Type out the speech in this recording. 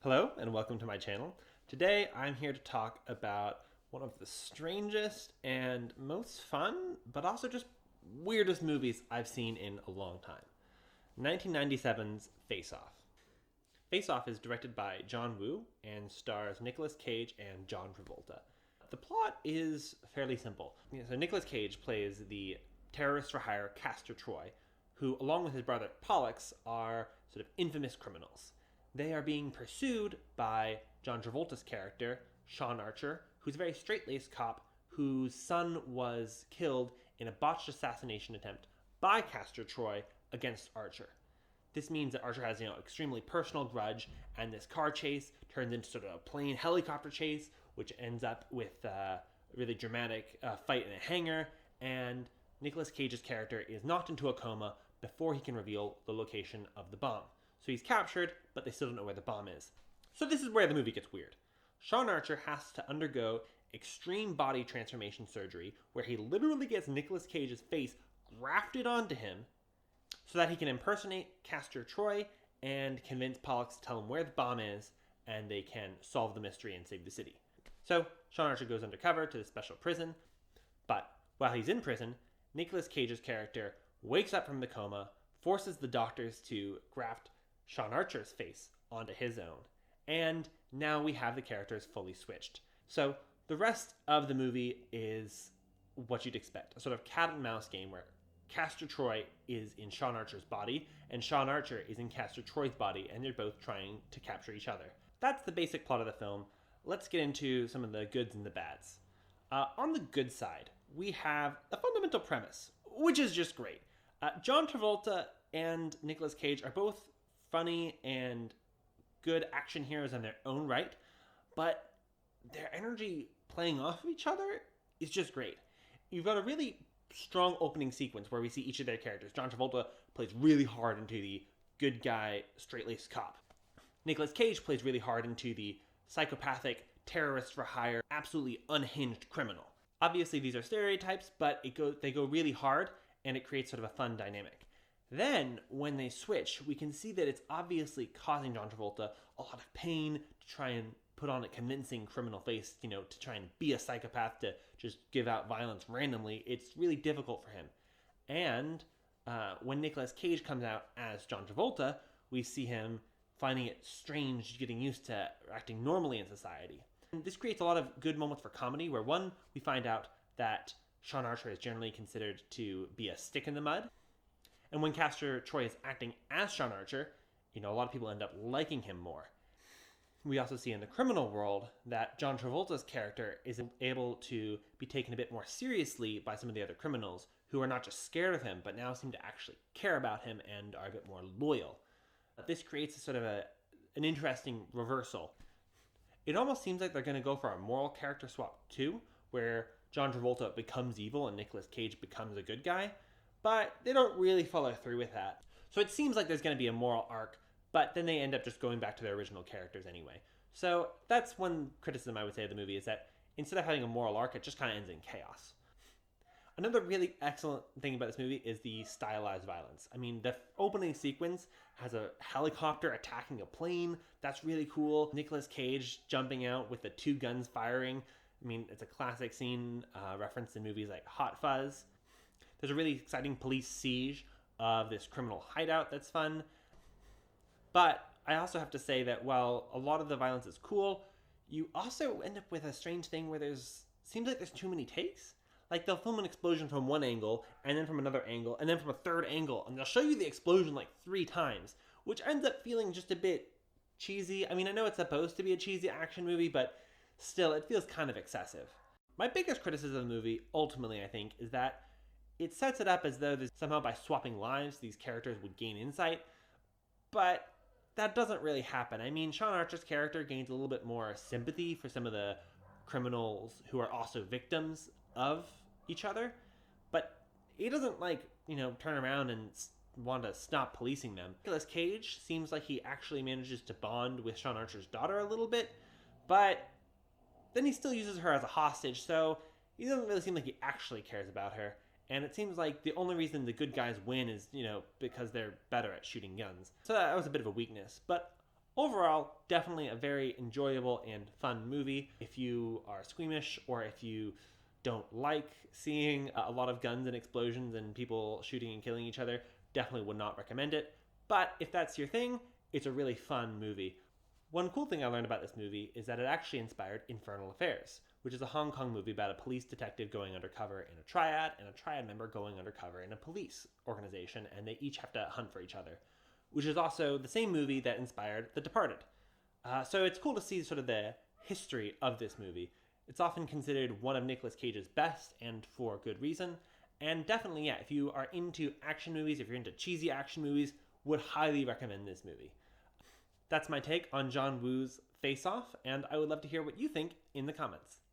Hello and welcome to my channel. Today I'm here to talk about one of the strangest and most fun, but also just weirdest movies I've seen in a long time. 1997's Face Off. Face Off is directed by John Woo and stars Nicolas Cage and John Travolta. The plot is fairly simple. So Nicolas Cage plays the terrorist for hire Castor Troy, who along with his brother Pollux are sort of infamous criminals. They are being pursued by John Travolta's character, Sean Archer, who's a very straight-laced cop whose son was killed in a botched assassination attempt by Castor Troy against Archer. This means that Archer has, extremely personal grudge, and this car chase turns into sort of a plane helicopter chase, which ends up with a really dramatic fight in a hangar, and Nicolas Cage's character is knocked into a coma before he can reveal the location of the bomb. So he's captured, but they still don't know where the bomb is. So this is where the movie gets weird. Sean Archer has to undergo extreme body transformation surgery where he literally gets Nicolas Cage's face grafted onto him so that he can impersonate Castor Troy and convince Pollux to tell him where the bomb is, and they can solve the mystery and save the city. So Sean Archer goes undercover to the special prison, but while he's in prison, Nicolas Cage's character wakes up from the coma, forces the doctors to graft Sean Archer's face onto his own, and now we have the characters fully switched. So the rest of the movie is what you'd expect, a sort of cat and mouse game where Castor Troy is in Sean Archer's body and Sean Archer is in Castor Troy's body, and they're both trying to capture each other. That's the basic plot of the film. Let's get into some of the goods and the bads. On the good side, we have a fundamental premise, which is just great. John Travolta and Nicolas Cage are both funny and good action heroes in their own right, but their energy playing off of each other is just great. You've got a really strong opening sequence where we see each of their characters. John Travolta plays really hard into the good guy, straight-laced cop. Nicolas Cage plays really hard into the psychopathic, terrorist for hire, absolutely unhinged criminal. Obviously, these are stereotypes, but they go really hard, and it creates sort of a fun dynamic. Then, when they switch, we can see that it's obviously causing John Travolta a lot of pain to try and put on a convincing criminal face, to try and be a psychopath, to just give out violence randomly. It's really difficult for him. And when Nicolas Cage comes out as John Travolta, we see him finding it strange getting used to acting normally in society. And this creates a lot of good moments for comedy, where one, we find out that Sean Archer is generally considered to be a stick in the mud. And when Castor Troy is acting as Sean Archer, a lot of people end up liking him more. We also see in the criminal world that John Travolta's character is able to be taken a bit more seriously by some of the other criminals who are not just scared of him, but now seem to actually care about him and are a bit more loyal. This creates a sort of an interesting reversal. It almost seems like they're going to go for a moral character swap too, where John Travolta becomes evil and Nicolas Cage becomes a good guy, but they don't really follow through with that. So it seems like there's going to be a moral arc, but then they end up just going back to their original characters anyway. So that's one criticism I would say of the movie, is that instead of having a moral arc, it just kind of ends in chaos. Another really excellent thing about this movie is the stylized violence. I mean, the opening sequence has a helicopter attacking a plane. That's really cool. Nicolas Cage jumping out with the two guns firing. I mean, it's a classic scene referenced in movies like Hot Fuzz. There's a really exciting police siege of this criminal hideout that's fun. But I also have to say that while a lot of the violence is cool, you also end up with a strange thing where seems like there's too many takes. Like, they'll film an explosion from one angle, and then from another angle, and then from a third angle, and they'll show you the explosion like 3 times, which ends up feeling just a bit cheesy. I mean, I know it's supposed to be a cheesy action movie, but still, it feels kind of excessive. My biggest criticism of the movie, ultimately, I think, is that it sets it up as though somehow by swapping lives, these characters would gain insight, but that doesn't really happen. I mean, Sean Archer's character gains a little bit more sympathy for some of the criminals who are also victims of each other, but he doesn't turn around and want to stop policing them. Nicolas Cage seems like he actually manages to bond with Sean Archer's daughter a little bit, but then he still uses her as a hostage, so he doesn't really seem like he actually cares about her. And it seems like the only reason the good guys win is, because they're better at shooting guns. So that was a bit of a weakness. But Overall, definitely a very enjoyable and fun movie. If you are squeamish or if you don't like seeing a lot of guns and explosions and people shooting and killing each other, definitely would not recommend it. But if that's your thing, it's a really fun movie. One cool thing I learned about this movie is that it actually inspired Infernal Affairs, which is a Hong Kong movie about a police detective going undercover in a triad and a triad member going undercover in a police organization, and they each have to hunt for each other, which is also the same movie that inspired The Departed. So it's cool to see sort of the history of this movie. It's often considered one of Nicolas Cage's best, and for good reason. And definitely, yeah, if you are into action movies, if you're into cheesy action movies, would highly recommend this movie. That's my take on John Woo's Face Off, and I would love to hear what you think in the comments.